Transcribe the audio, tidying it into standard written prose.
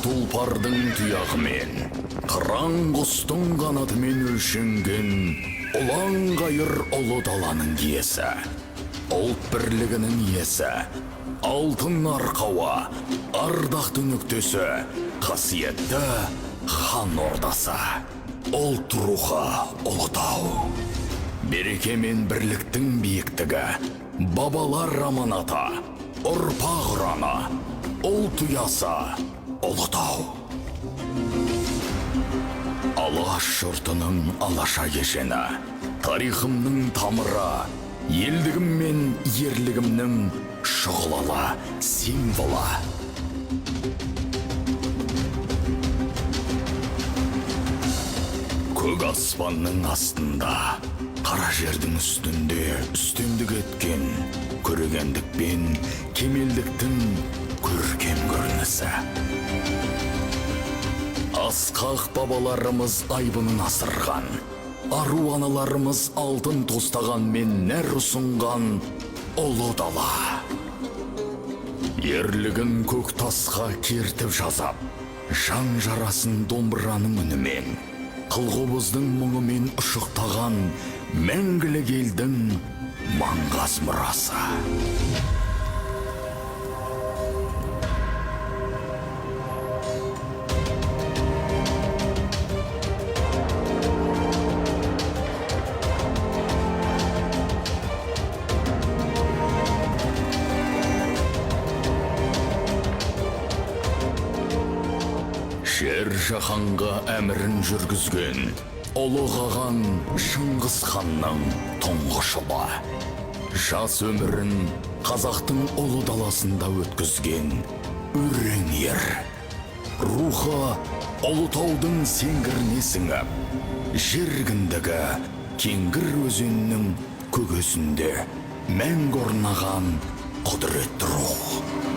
тұлпардың тұяғымен, қыран құстың қанатымен өлшенген ұлан ғайыр ұлы даланың иесі, ұлт бірлігінің иесі, алтын арқауы, ардақты нүктесі, қасиетті хан ордасы, ұлт рухы Ұлытау. Береке мен бірліктің биіктігі, бабалар аманаты, ұрпақ ұраны, ұлт ұясы Ұлытау. Алаш жұртының алаша кешені, тарихымның тамыры, елдігім мен ерлігімнің шұғылалы символы. Көк аспанның астында, қара жердің үстінде үстемдік еткен көрегендік пен кемелдіктің көркем көрінісі. Асқақ бабаларымыз айбынын асырған, ару аналарымыз алтын тостаған мен нәр ұсынған ұлы дала. Ерлігін көк тасқа кертіп жазап, жан жарасын домбыраның үнімен, қыл-қобыздың мұңымен ұшықтаған мәңгілік елдің маңғаз мұрасы. Жер жаһанға әмірін жүргізген ұлы қаған Шыңғыс ханның тұңғыш ұлы. Жас өмірін қазақтың ұлы даласында өткізген өрен ер. Рухы Ұлытаудың сеңгіріне сіңіп, жергіндігі Кеңгір өзенінің көгесінде мәңгі орнаған құдіретті рух.